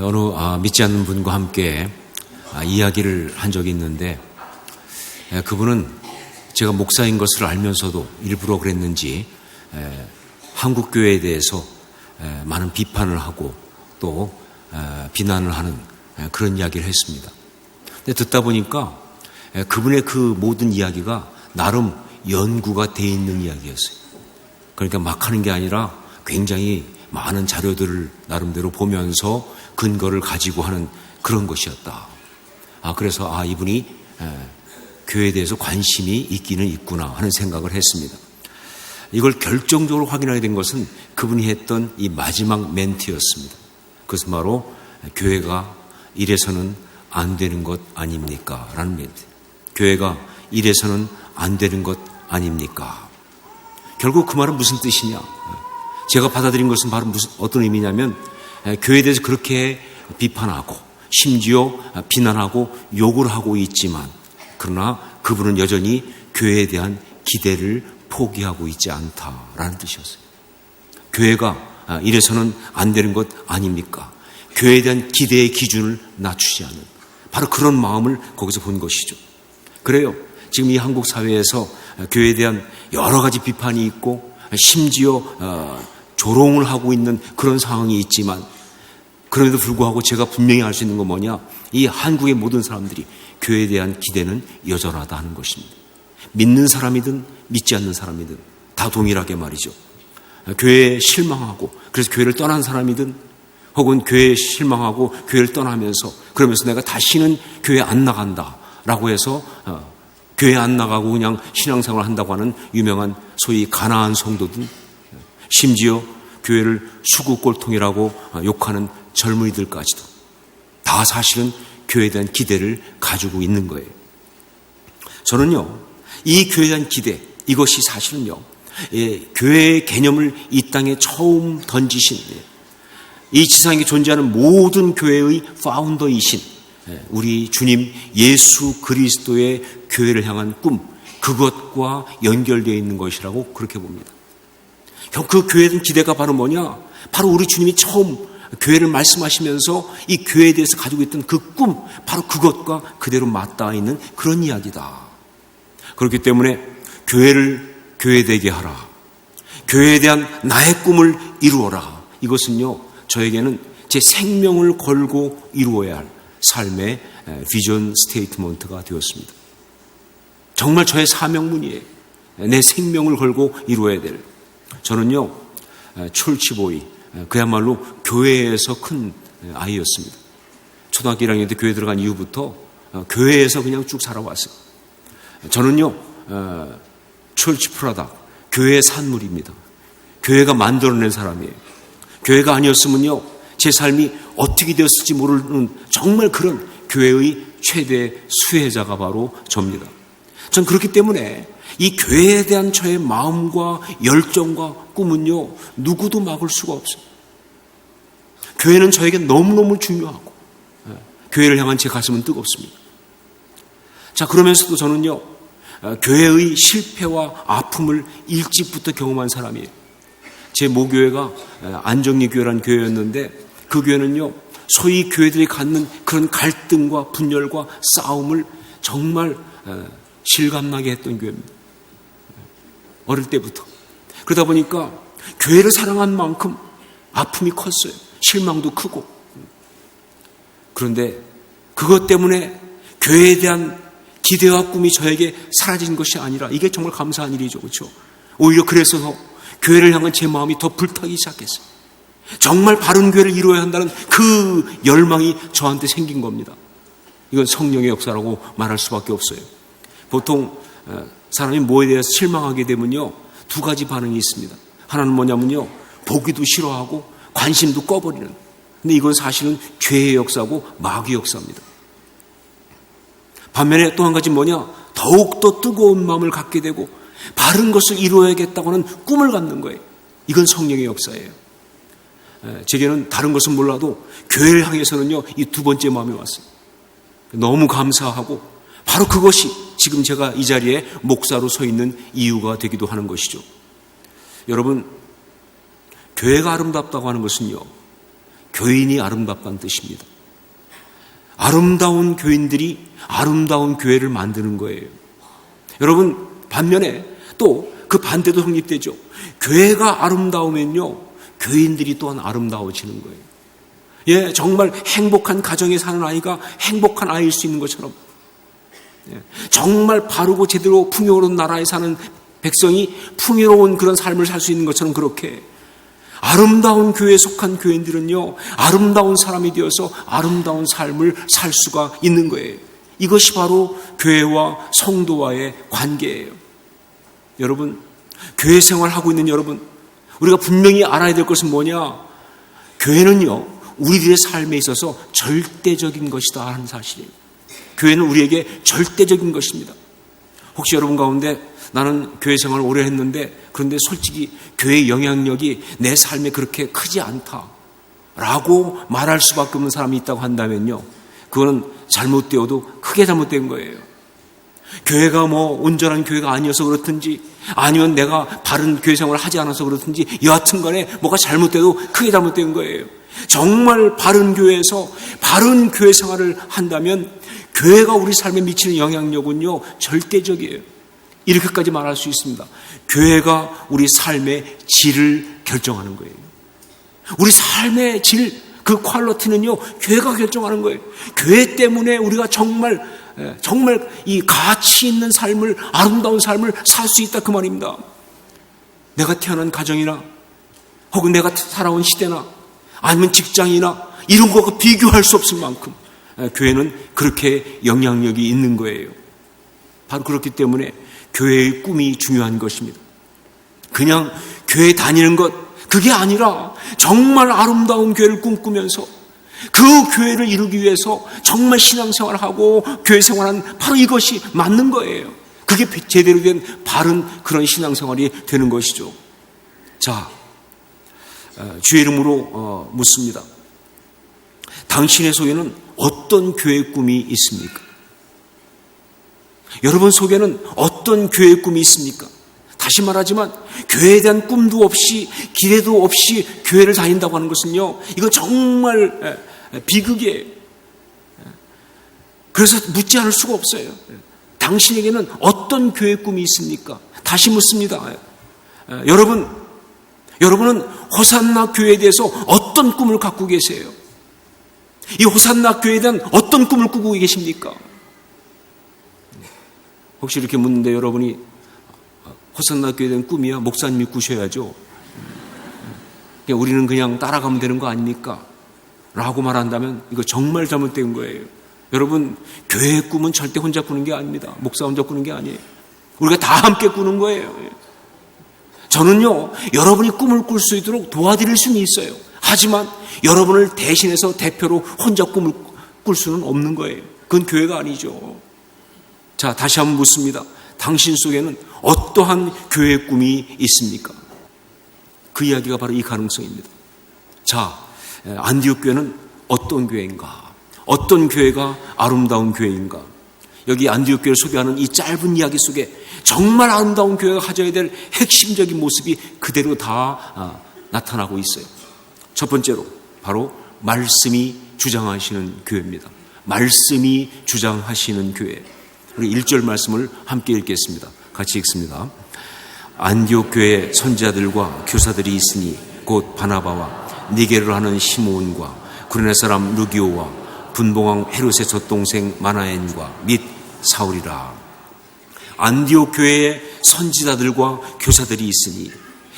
어느 믿지 않는 분과 함께 이야기를 한 적이 있는데, 그분은 제가 목사인 것을 알면서도 일부러 그랬는지 한국 교회에 대해서 많은 비판을 하고 또 비난을 하는 그런 이야기를 했습니다. 근데 듣다 보니까 그분의 그 모든 이야기가 나름 연구가 돼 있는 이야기였어요. 그러니까 막 하는 게 아니라 굉장히 많은 자료들을 나름대로 보면서 근거를 가지고 하는 그런 것이었다. 그래서 이분이 교회에 대해서 관심이 있기는 있구나 하는 생각을 했습니다. 이걸 결정적으로 확인하게 된 것은 그분이 했던 이 마지막 멘트였습니다. 그것은 바로 교회가 이래서는 안 되는 것 아닙니까? 라는 멘트. 교회가 이래서는 안 되는 것 아닙니까? 결국 그 말은 무슨 뜻이냐? 제가 받아들인 것은 바로 어떤 의미냐면, 교회에 대해서 그렇게 비판하고 심지어 비난하고 욕을 하고 있지만, 그러나 그분은 여전히 교회에 대한 기대를 포기하고 있지 않다라는 뜻이었어요. 교회가 이래서는 안 되는 것 아닙니까? 교회에 대한 기대의 기준을 낮추지 않는, 바로 그런 마음을 거기서 본 것이죠. 그래요. 지금 이 한국 사회에서 교회에 대한 여러 가지 비판이 있고 심지어 조롱을 하고 있는 그런 상황이 있지만, 그럼에도 불구하고 제가 분명히 알 수 있는 건 뭐냐? 이 한국의 모든 사람들이 교회에 대한 기대는 여전하다 하는 것입니다. 믿는 사람이든 믿지 않는 사람이든 다 동일하게 말이죠. 교회에 실망하고 그래서 교회를 떠난 사람이든, 혹은 교회에 실망하고 교회를 떠나면서 그러면서 내가 다시는 교회 안 나간다라고 해서 교회 안 나가고 그냥 신앙생활을 한다고 하는 유명한 소위 가나안 성도든, 심지어 교회를 수구꼴통이라고 욕하는 젊은이들까지도 다 사실은 교회에 대한 기대를 가지고 있는 거예요. 저는요, 이 교회에 대한 기대, 이것이 사실은요, 교회의 개념을 이 땅에 처음 던지신, 이 지상에 존재하는 모든 교회의 파운더이신 우리 주님 예수 그리스도의 교회를 향한 꿈, 그것과 연결되어 있는 것이라고 그렇게 봅니다. 그 교회에 대한 기대가 바로 뭐냐? 바로 우리 주님이 처음 교회를 말씀하시면서 이 교회에 대해서 가지고 있던 그 꿈, 바로 그것과 그대로 맞닿아 있는 그런 이야기다. 그렇기 때문에 교회를 교회되게 하라. 교회에 대한 나의 꿈을 이루어라. 이것은요, 저에게는 제 생명을 걸고 이루어야 할 삶의 비전 스테이트먼트가 되었습니다. 정말 저의 사명문이에요. 내 생명을 걸고 이루어야 될. 저는요, 철치보이, 그야말로 교회에서 큰 아이였습니다. 초등학교 1학년 때 교회 들어간 이후부터 교회에서 그냥 쭉 살아왔어요. 저는요, 철치 프로덕트, 교회의 산물입니다. 교회가 만들어낸 사람이에요. 교회가 아니었으면요, 제 삶이 어떻게 되었을지 모르는 정말 그런 교회의 최대 수혜자가 바로 접니다. 전 그렇기 때문에 이 교회에 대한 저의 마음과 열정과 꿈은요, 누구도 막을 수가 없어요. 교회는 저에게 너무너무 중요하고, 교회를 향한 제 가슴은 뜨겁습니다. 자, 그러면서도 저는요, 교회의 실패와 아픔을 일찍부터 경험한 사람이에요. 제 모교회가 안정리교회라는 교회였는데, 그 교회는요, 소위 교회들이 갖는 그런 갈등과 분열과 싸움을 정말 실감나게 했던 교회입니다. 어릴 때부터. 그러다 보니까 교회를 사랑한 만큼 아픔이 컸어요. 실망도 크고. 그런데 그것 때문에 교회에 대한 기대와 꿈이 저에게 사라진 것이 아니라, 이게 정말 감사한 일이죠. 그렇죠? 오히려 그래서 교회를 향한 제 마음이 더 불타기 시작했어요. 정말 바른 교회를 이루어야 한다는 그 열망이 저한테 생긴 겁니다. 이건 성령의 역사라고 말할 수밖에 없어요. 보통 사람이 뭐에 대해서 실망하게 되면요, 두 가지 반응이 있습니다. 하나는 뭐냐면요, 보기도 싫어하고 관심도 꺼버리는. 근데 이건 사실은 죄의 역사고 마귀의 역사입니다. 반면에 또 한 가지 뭐냐, 더욱더 뜨거운 마음을 갖게 되고 바른 것을 이루어야겠다고 하는 꿈을 갖는 거예요. 이건 성령의 역사예요. 제게는 다른 것은 몰라도 교회를 향해서는요, 이 두 번째 마음이 왔어요. 너무 감사하고 바로 그것이 지금 제가 이 자리에 목사로 서 있는 이유가 되기도 하는 것이죠. 여러분, 교회가 아름답다고 하는 것은요, 교인이 아름답다는 뜻입니다. 아름다운 교인들이 아름다운 교회를 만드는 거예요. 여러분, 반면에 또 그 반대도 성립되죠. 교회가 아름다우면요, 교인들이 또한 아름다워지는 거예요. 예, 정말 행복한 가정에 사는 아이가 행복한 아이일 수 있는 것처럼, 예, 정말 바르고 제대로 풍요로운 나라에 사는 백성이 풍요로운 그런 삶을 살 수 있는 것처럼, 그렇게 아름다운 교회에 속한 교인들은요, 아름다운 사람이 되어서 아름다운 삶을 살 수가 있는 거예요. 이것이 바로 교회와 성도와의 관계예요. 여러분, 교회 생활하고 있는 여러분, 우리가 분명히 알아야 될 것은 뭐냐? 교회는요, 우리들의 삶에 있어서 절대적인 것이다 하는 사실이에요. 교회는 우리에게 절대적인 것입니다. 혹시 여러분 가운데 나는 교회 생활을 오래 했는데 그런데 솔직히 교회의 영향력이 내 삶에 그렇게 크지 않다라고 말할 수밖에 없는 사람이 있다고 한다면요, 그거는 잘못되어도 크게 잘못된 거예요. 교회가 뭐 온전한 교회가 아니어서 그렇든지 아니면 내가 바른 교회 생활을 하지 않아서 그렇든지 여하튼 간에 뭐가 잘못돼도 크게 잘못된 거예요. 정말 바른 교회에서 바른 교회 생활을 한다면 교회가 우리 삶에 미치는 영향력은요, 절대적이에요. 이렇게까지 말할 수 있습니다. 교회가 우리 삶의 질을 결정하는 거예요. 우리 삶의 질, 그 퀄리티는요, 교회가 결정하는 거예요. 교회 때문에 우리가 정말 이 가치 있는 삶을, 아름다운 삶을 살 수 있다, 그 말입니다. 내가 태어난 가정이나 혹은 내가 살아온 시대나 아니면 직장이나 이런 것과 비교할 수 없을 만큼 교회는 그렇게 영향력이 있는 거예요. 바로 그렇기 때문에 교회의 꿈이 중요한 것입니다. 그냥 교회 다니는 것, 그게 아니라 정말 아름다운 교회를 꿈꾸면서 그 교회를 이루기 위해서 정말 신앙생활을 하고 교회 생활하는, 바로 이것이 맞는 거예요. 그게 제대로 된 바른 그런 신앙생활이 되는 것이죠. 자, 주의 이름으로 묻습니다. 당신의 속에는 어떤 교회의 꿈이 있습니까? 여러분 속에는 어떤 교회의 꿈이 있습니까? 다시 말하지만 교회에 대한 꿈도 없이 기대도 없이 교회를 다닌다고 하는 것은요, 이건 정말 비극이에요. 그래서 묻지 않을 수가 없어요. 당신에게는 어떤 교회의 꿈이 있습니까? 다시 묻습니다. 여러분은 호산나 교회에 대해서 어떤 꿈을 갖고 계세요? 이 호산나 교회에 대한 어떤 꿈을 꾸고 계십니까? 혹시 이렇게 묻는데 여러분이 호산나 교회에 대한 꿈이야? 목사님이 꾸셔야죠. 우리는 그냥 따라가면 되는 거 아닙니까? 라고 말한다면 이거 정말 잘못된 거예요. 여러분, 교회의 꿈은 절대 혼자 꾸는 게 아닙니다. 목사 혼자 꾸는 게 아니에요. 우리가 다 함께 꾸는 거예요. 저는요, 여러분이 꿈을 꿀 수 있도록 도와드릴 수는 있어요. 하지만 여러분을 대신해서 대표로 혼자 꿈을 꿀 수는 없는 거예요. 그건 교회가 아니죠. 자, 다시 한번 묻습니다. 당신 속에는 어떠한 교회의 꿈이 있습니까? 그 이야기가 바로 이 가능성입니다. 자, 안디옥 교회는 어떤 교회인가? 어떤 교회가 아름다운 교회인가? 여기 안디옥 교회를 소개하는 이 짧은 이야기 속에 정말 아름다운 교회가 가져야 될 핵심적인 모습이 그대로 다 나타나고 있어요. 첫 번째로 바로 말씀이 주장하시는 교회입니다. 말씀이 주장하시는 교회. 우리 1절 말씀을 함께 읽겠습니다. 같이 읽습니다. 안디옥 교회 선지자들과 교사들이 있으니 곧 바나바와 니게를 하는 시므온과 구레네 사람 루기오와 분봉왕 헤롯의 젖동생 마나엔과 및 사울이라. 안디옥 교회에 선지자들과 교사들이 있으니,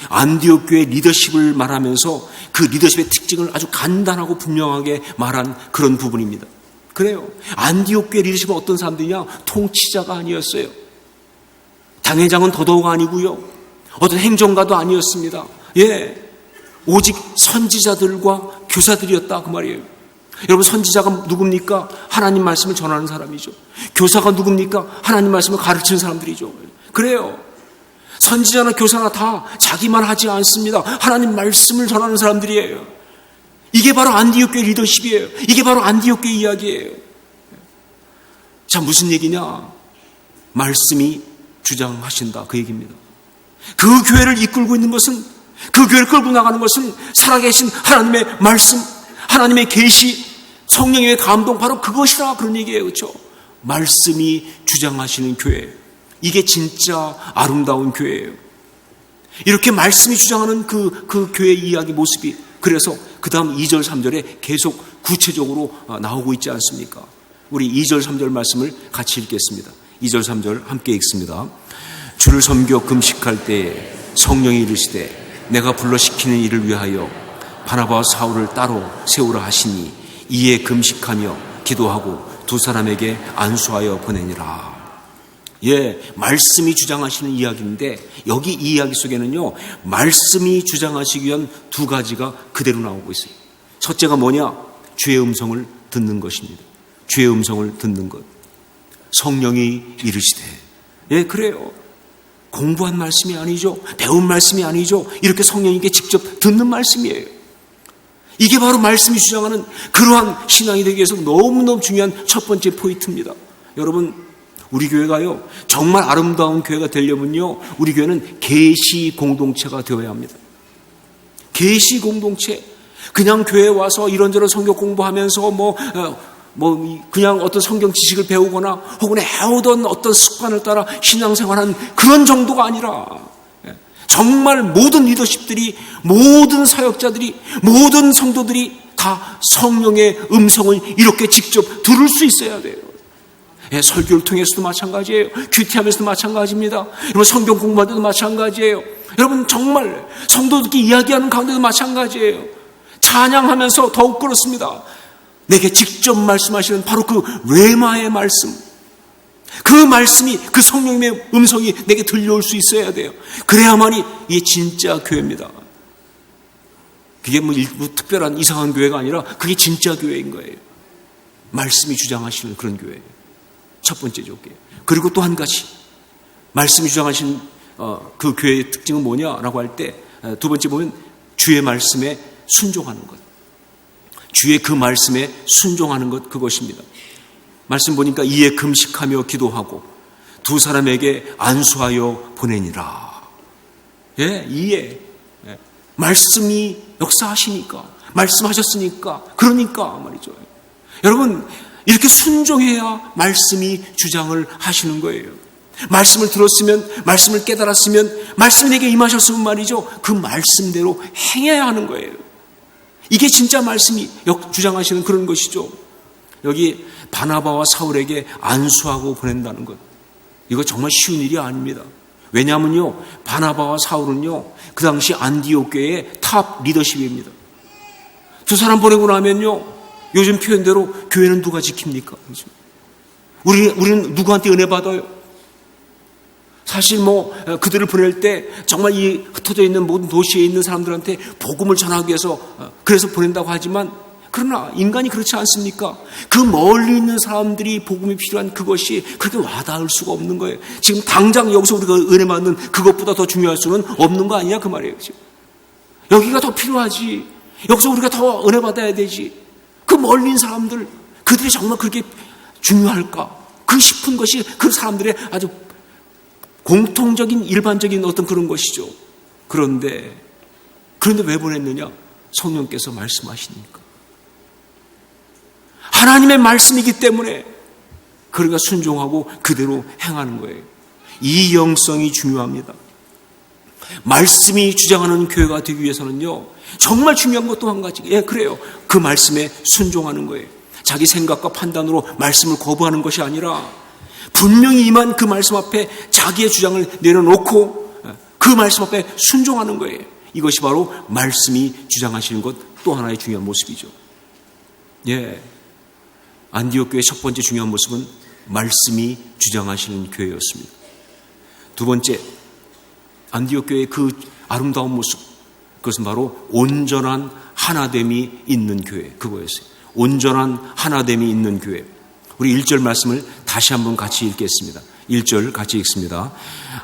안디옥 교회 리더십을 말하면서 그 리더십의 특징을 아주 간단하고 분명하게 말한 그런 부분입니다. 그래요. 안디옥 교회 리더십은 어떤 사람들이냐? 통치자가 아니었어요. 당회장은 더더욱 아니고요. 어떤 행정가도 아니었습니다. 예, 오직 선지자들과 교사들이었다, 그 말이에요. 여러분, 선지자가 누굽니까? 하나님 말씀을 전하는 사람이죠. 교사가 누굽니까? 하나님 말씀을 가르치는 사람들이죠. 그래요. 선지자나 교사나 다 자기만 하지 않습니다. 하나님 말씀을 전하는 사람들이에요. 이게 바로 안디옥 교회 리더십이에요. 이게 바로 안디옥 교회 이야기예요. 자, 무슨 얘기냐? 말씀이 주장하신다, 그 얘기입니다. 그 교회를 이끌고 있는 것은, 그 교회를 끌고 나가는 것은 살아계신 하나님의 말씀, 하나님의 계시, 성령의 감동, 바로 그것이라 그런 얘기예요. 그렇죠? 말씀이 주장하시는 교회. 이게 진짜 아름다운 교회예요. 이렇게 말씀이 주장하는 그 교회의 이야기 모습이, 그래서 그 다음 2절 3절에 계속 구체적으로 나오고 있지 않습니까? 우리 2절 3절 말씀을 같이 읽겠습니다. 2절 3절 함께 읽습니다. 주를 섬겨 금식할 때에 성령이 이르시되 내가 불러시키는 일을 위하여 바나바와 사울을 따로 세우라 하시니 이에 금식하며 기도하고 두 사람에게 안수하여 보내니라. 예, 말씀이 주장하시는 이야기인데 여기 이 이야기 속에는요, 말씀이 주장하시기 위한 두 가지가 그대로 나오고 있어요. 첫째가 뭐냐? 주의 음성을 듣는 것입니다. 주의 음성을 듣는 것. 성령이 이르시되. 예, 그래요. 공부한 말씀이 아니죠. 배운 말씀이 아니죠. 이렇게 성령님께 직접 듣는 말씀이에요. 이게 바로 말씀이 주장하는 그러한 신앙이 되기 위해서 너무너무 중요한 첫 번째 포인트입니다. 여러분, 우리 교회가요, 정말 아름다운 교회가 되려면요, 우리 교회는 계시 공동체가 되어야 합니다. 계시 공동체. 그냥 교회에 와서 이런저런 성경 공부하면서 그냥 어떤 성경 지식을 배우거나 혹은 해오던 어떤 습관을 따라 신앙생활하는 그런 정도가 아니라, 정말 모든 리더십들이, 모든 사역자들이, 모든 성도들이 다 성령의 음성을 이렇게 직접 들을 수 있어야 돼요. 예, 설교를 통해서도 마찬가지예요. 큐티하면서도 마찬가지입니다. 여러분, 성경 공부할 때도 마찬가지예요. 여러분, 정말 성도들끼리 이야기하는 가운데도 마찬가지예요. 찬양하면서 더욱 그렇습니다. 내게 직접 말씀하시는 바로 그 레마의 말씀, 그 말씀이, 그 성령님의 음성이 내게 들려올 수 있어야 돼요. 그래야만이 이게 진짜 교회입니다. 그게 뭐 특별한 이상한 교회가 아니라 그게 진짜 교회인 거예요. 말씀이 주장하시는 그런 교회예요. 첫 번째 조건이에요. 그리고 또 한 가지, 말씀이 주장하신 그 교회의 특징은 뭐냐라고 할 때, 두 번째 보면 주의 말씀에 순종하는 것. 주의 그 말씀에 순종하는 것, 그것입니다. 말씀 보니까 이에 금식하며 기도하고 두 사람에게 안수하여 보내니라. 예, 이에. 예. 말씀이 역사하시니까, 말씀하셨으니까, 그러니까 말이죠. 여러분, 이렇게 순종해야 말씀이 주장을 하시는 거예요. 말씀을 들었으면, 말씀을 깨달았으면, 말씀이 내게 임하셨으면 말이죠, 그 말씀대로 행해야 하는 거예요. 이게 진짜 말씀이 주장하시는 그런 것이죠. 여기 바나바와 사울에게 안수하고 보낸다는 것, 이거 정말 쉬운 일이 아닙니다. 왜냐하면요, 바나바와 사울은요, 그 당시 안디옥 교회의 탑 리더십입니다. 두 사람 보내고 나면요, 요즘 표현대로 교회는 누가 지킵니까? 우리는 누구한테 은혜 받아요? 사실 그들을 보낼 때 정말 이 흩어져 있는 모든 도시에 있는 사람들한테 복음을 전하기 위해서 그래서 보낸다고 하지만, 그러나 인간이 그렇지 않습니까? 그 멀리 있는 사람들이 복음이 필요한 그것이 그렇게 와닿을 수가 없는 거예요. 지금 당장 여기서 우리가 은혜 받는 그것보다 더 중요할 수는 없는 거 아니냐 그 말이에요. 지금. 여기가 더 필요하지. 여기서 우리가 더 은혜 받아야 되지. 그 멀리 있는 사람들, 그들이 정말 그렇게 중요할까? 그 싶은 것이 그 사람들의 아주 공통적인 일반적인 어떤 그런 것이죠. 그런데 왜 보냈느냐? 성령께서 말씀하시니까. 하나님의 말씀이기 때문에 그러니까 순종하고 그대로 행하는 거예요. 이 영성이 중요합니다. 말씀이 주장하는 교회가 되기 위해서는요, 정말 중요한 것도 한 가지. 예, 그래요. 그 말씀에 순종하는 거예요. 자기 생각과 판단으로 말씀을 거부하는 것이 아니라 분명히 임한 그 말씀 앞에 자기의 주장을 내려놓고 그 말씀 앞에 순종하는 거예요. 이것이 바로 말씀이 주장하시는 것 또 하나의 중요한 모습이죠. 예, 안디옥 교회의 첫 번째 중요한 모습은 말씀이 주장하시는 교회였습니다. 두 번째, 안디옥 교회의 그 아름다운 모습, 그것은 바로 온전한 하나됨이 있는 교회, 그거였어요. 온전한 하나됨이 있는 교회. 우리 1절 말씀을 다시 한번 같이 읽겠습니다. 1절 같이 읽습니다.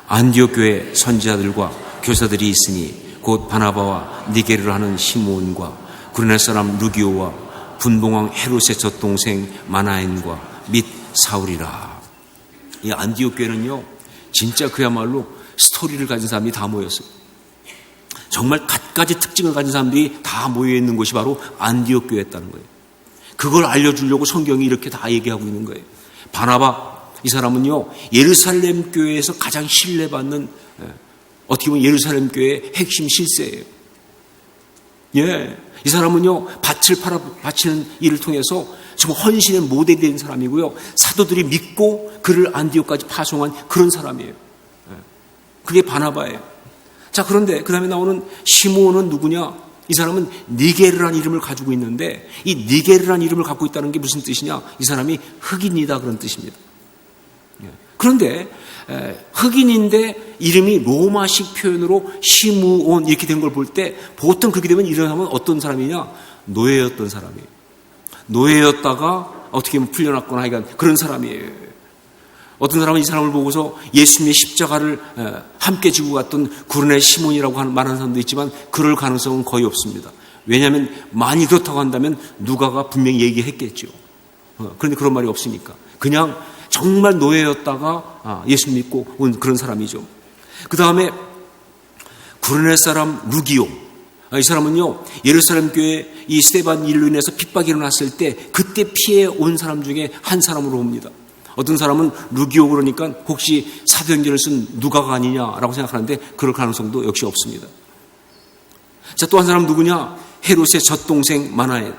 안디옥 교회 선지자들과 교사들이 있으니 곧 바나바와 니게르를 하는 시므온과 구레네 사람 루기오와 분봉왕 헤롯의 젖동생 마나엔과 및 사울이라. 이 안디옥 교회는요, 진짜 그야말로 스토리를 가진 사람이 다 모였어요. 정말 갖가지 특징을 가진 사람들이 다 모여있는 곳이 바로 안디옥 교회였다는 거예요. 그걸 알려주려고 성경이 이렇게 다 얘기하고 있는 거예요. 바나바, 이 사람은요, 예루살렘 교회에서 가장 신뢰받는, 어떻게 보면 예루살렘 교회의 핵심 실세예요. 예, 이 사람은요, 밭을 바치는 일을 통해서 정말 헌신의 모델이 된 사람이고요, 사도들이 믿고 그를 안디옥까지 파송한 그런 사람이에요. 그게 바나바예요. 자, 그런데 그 다음에 나오는 시므온은 누구냐? 이 사람은 니게르라는 이름을 가지고 있는데, 이 니게르라는 이름을 갖고 있다는 게 무슨 뜻이냐? 이 사람이 흑인이다, 그런 뜻입니다. 그런데 흑인인데 이름이 로마식 표현으로 시므온 이렇게 된 걸 볼 때 보통 그렇게 되면 이런 사람은 어떤 사람이냐? 노예였던 사람이에요. 노예였다가 어떻게 보면 풀려났거나 하여간 그런 사람이에요. 어떤 사람은 이 사람을 보고서 예수님의 십자가를 함께 지고 갔던 구르네 시몬이라고 말하는 사람도 있지만 그럴 가능성은 거의 없습니다. 왜냐하면 많이 그렇다고 한다면 누가가 분명히 얘기했겠죠. 그런데 그런 말이 없으니까 그냥 정말 노예였다가 예수 믿고 온 그런 사람이죠. 그 다음에 구르네 사람 루기오, 이 사람은요, 예루살렘 교회 이 스데반 일로 인해서 핍박이 일어났을 때 그때 피해 온 사람 중에 한 사람으로 봅니다. 어떤 사람은 루기오 그러니까 혹시 사도행전을 쓴 누가가 아니냐라고 생각하는데 그럴 가능성도 역시 없습니다. 자, 또 한 사람 누구냐? 헤롯의 젖동생 마나엘.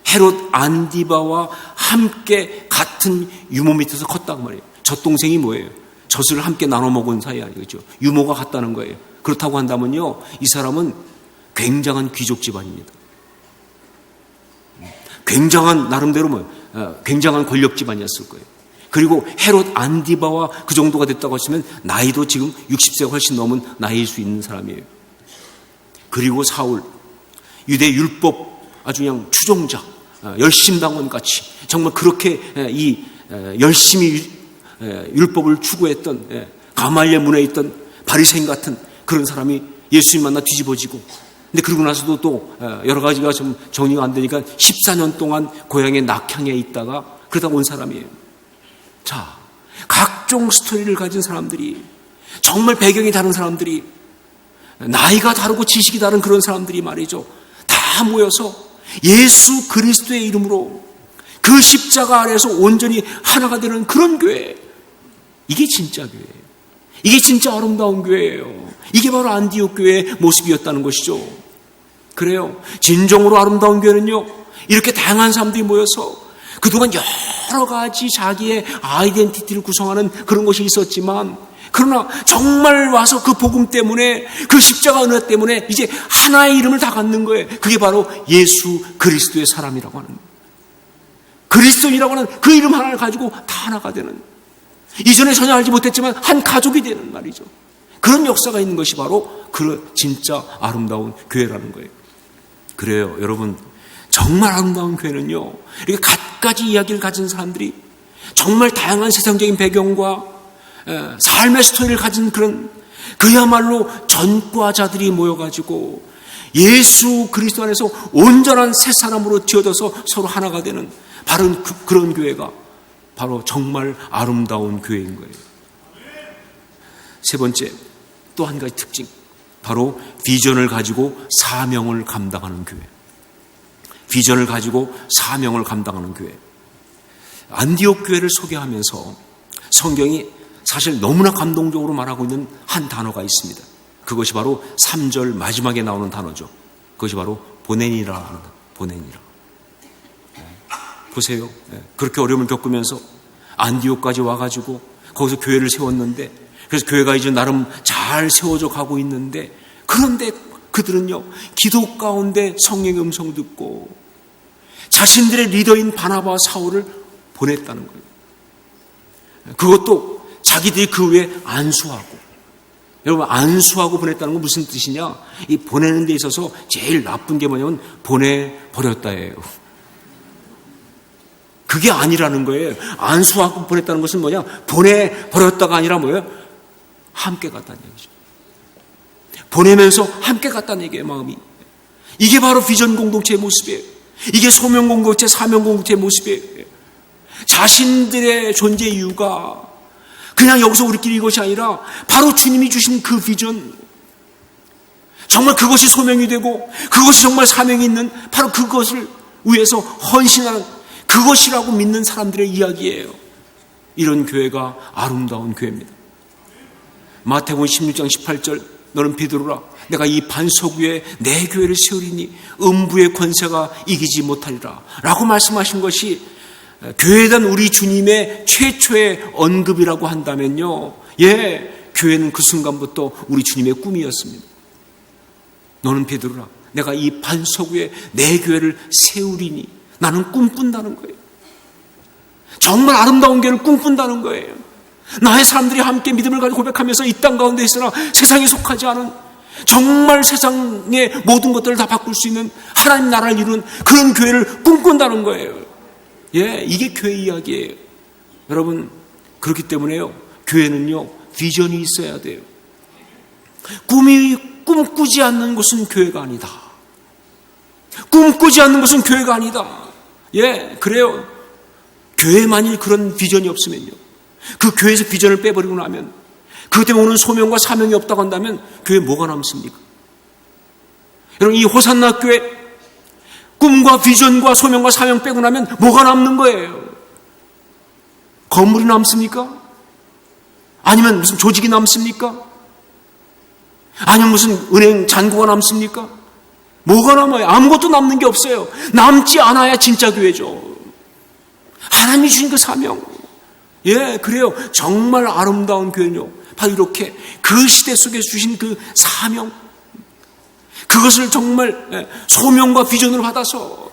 헤롯 안디바와 함께 같은 유모 밑에서 컸다고 말이에요. 젖동생이 뭐예요? 젖을 함께 나눠 먹은 사이 아니겠죠. 유모가 같다는 거예요. 그렇다고 한다면요, 이 사람은 굉장한 귀족 집안입니다. 굉장한, 나름대로 굉장한 권력 집안이었을 거예요. 그리고 헤롯 안디바와 그 정도가 됐다고 하시면 나이도 지금 60세가 훨씬 넘은 나이일 수 있는 사람이에요. 그리고 사울, 유대 율법 아주 그냥 추종자, 열심당원 같이 정말 그렇게 이 열심히 율법을 추구했던 가말리엘 문에 있던 바리새인 같은 그런 사람이 예수님 만나 뒤집어지고, 근데 그러고 나서도 또 여러 가지가 좀 정리가 안 되니까 14년 동안 고향의 낙향에 있다가 그러다 온 사람이에요. 자, 각종 스토리를 가진 사람들이, 정말 배경이 다른 사람들이, 나이가 다르고 지식이 다른 그런 사람들이 말이죠, 다 모여서 예수 그리스도의 이름으로 그 십자가 아래에서 온전히 하나가 되는 그런 교회, 이게 진짜 교회예요. 이게 진짜 아름다운 교회예요. 이게 바로 안디옥 교회의 모습이었다는 것이죠. 그래요, 진정으로 아름다운 교회는요, 이렇게 다양한 사람들이 모여서 그동안 여러 가지 자기의 아이덴티티를 구성하는 그런 것이 있었지만, 그러나 정말 와서 그 복음 때문에, 그 십자가 은혜 때문에 이제 하나의 이름을 다 갖는 거예요. 그게 바로 예수 그리스도의 사람이라고 하는, 그리스도인이라고 하는 그 이름 하나를 가지고 다 하나가 되는, 이전에 전혀 알지 못했지만 한 가족이 되는 말이죠. 그런 역사가 있는 것이 바로 그 진짜 아름다운 교회라는 거예요. 그래요, 여러분, 정말 아름다운 교회는요, 이렇게 갖가지 이야기를 가진 사람들이 정말 다양한 세상적인 배경과 삶의 스토리를 가진 그런 그야말로 전과자들이 모여가지고 예수 그리스도 안에서 온전한 새 사람으로 지어져서 서로 하나가 되는 바로 그런 교회가 바로 정말 아름다운 교회인 거예요. 세 번째, 또 한 가지 특징, 바로 비전을 가지고 사명을 감당하는 교회. 비전을 가지고 사명을 감당하는 교회. 안디옥 교회를 소개하면서 성경이 사실 너무나 감동적으로 말하고 있는 한 단어가 있습니다. 그것이 바로 3절 마지막에 나오는 단어죠. 그것이 바로 보내니라 하는 단어. 보내니라. 보세요. 그렇게 어려움을 겪으면서 안디옥까지 와가지고 거기서 교회를 세웠는데, 그래서 교회가 이제 나름 잘 세워져 가고 있는데, 그런데 그들은요, 기도 가운데 성령의 음성 듣고 자신들의 리더인 바나바와 사울을 보냈다는 거예요. 그것도 자기들이 그 후에 안수하고. 여러분, 안수하고 보냈다는 건 무슨 뜻이냐? 이 보내는 데 있어서 제일 나쁜 게 뭐냐면 보내버렸다예요. 그게 아니라는 거예요. 안수하고 보냈다는 것은 뭐냐? 보내버렸다가 아니라 뭐예요? 함께 갔다는 얘기죠. 보내면서 함께 갔다는 얘기예요, 마음이. 이게 바로 비전 공동체의 모습이에요. 이게 소명 공동체, 사명 공동체의 모습이에요. 자신들의 존재 이유가 그냥 여기서 우리끼리 이것이 아니라 바로 주님이 주신 그 비전, 정말 그것이 소명이 되고 그것이 정말 사명이 있는 바로 그것을 위해서 헌신하는 그것이라고 믿는 사람들의 이야기예요. 이런 교회가 아름다운 교회입니다. 마태복음 16장 18절 너는 베드로라 내가 이 반석 위에 내 교회를 세우리니 음부의 권세가 이기지 못하리라 라고 말씀하신 것이 교회에 대한 우리 주님의 최초의 언급이라고 한다면요, 교회는 그 순간부터 우리 주님의 꿈이었습니다. 너는 베드로라 내가 이 반석 위에 내 교회를 세우리니 나는 꿈꾼다는 거예요. 정말 아름다운 교회를 꿈꾼다는 거예요. 나의 사람들이 함께 믿음을 가지고 고백하면서 이 땅 가운데 있으나 세상에 속하지 않은 정말 세상의 모든 것들을 다 바꿀 수 있는 하나님 나라를 이루는 그런 교회를 꿈꾼다는 거예요. 이게 교회 이야기예요. 여러분, 그렇기 때문에요, 교회는요 비전이 있어야 돼요. 꿈꾸지 않는 것은 교회가 아니다. 꿈꾸지 않는 것은 교회가 아니다. 그래요. 교회에 만일 그런 비전이 없으면요, 그 교회에서 비전을 빼버리고 나면, 그것 때문에 오는 소명과 사명이 없다고 한다면 교회에 뭐가 남습니까? 여러분, 이 호산나 교회 꿈과 비전과 소명과 사명 빼고 나면 뭐가 남는 거예요? 건물이 남습니까? 아니면 무슨 조직이 남습니까? 아니면 무슨 은행 잔고가 남습니까? 뭐가 남아요? 아무것도 남는 게 없어요. 남지 않아야 진짜 교회죠. 하나님이 주신 그 사명. 그래요. 정말 아름다운 교회는요, 바로 이렇게 그 시대 속에 주신 그 사명, 그것을 정말 소명과 비전을 받아서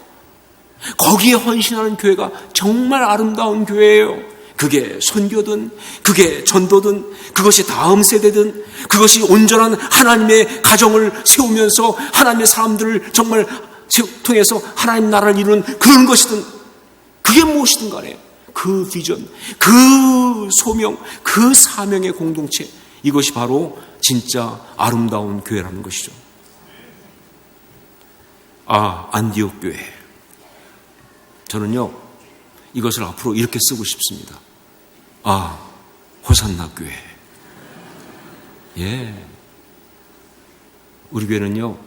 거기에 헌신하는 교회가 정말 아름다운 교회예요. 그게 선교든 그게 전도든 그것이 다음 세대든 그것이 온전한 하나님의 가정을 세우면서 하나님의 사람들을 정말 통해서 하나님 나라를 이루는 그런 것이든 그게 무엇이든 간에 그 비전, 그 소명, 그 사명의 공동체, 이것이 바로 진짜 아름다운 교회라는 것이죠. 안디옥 교회. 저는요, 이것을 앞으로 이렇게 쓰고 싶습니다. 호산나 교회. 우리 교회는요,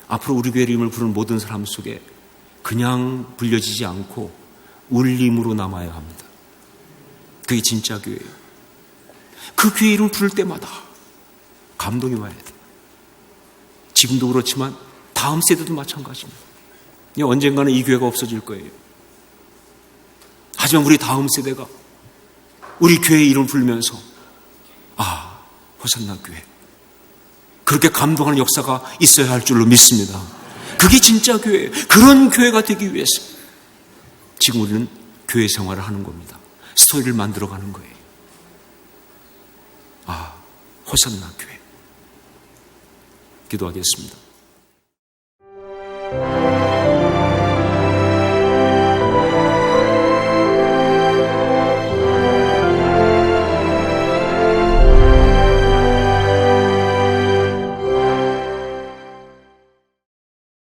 앞으로 우리 교회 이름을 부르는 모든 사람 속에 그냥 불려지지 않고 울림으로 남아야 합니다. 그게 진짜 교회예요. 그 교회 이름 부를 때마다 감동이 와야 돼요. 지금도 그렇지만 다음 세대도 마찬가지입니다. 언젠가는 이 교회가 없어질 거예요. 하지만 우리 다음 세대가 우리 교회의 이름을 부르면서 호산나 교회, 그렇게 감동하는 역사가 있어야 할 줄로 믿습니다. 그게 진짜 교회예요. 그런 교회가 되기 위해서 지금 우리는 교회 생활을 하는 겁니다. 스토리를 만들어가는 거예요. 호산나 교회. 기도하겠습니다.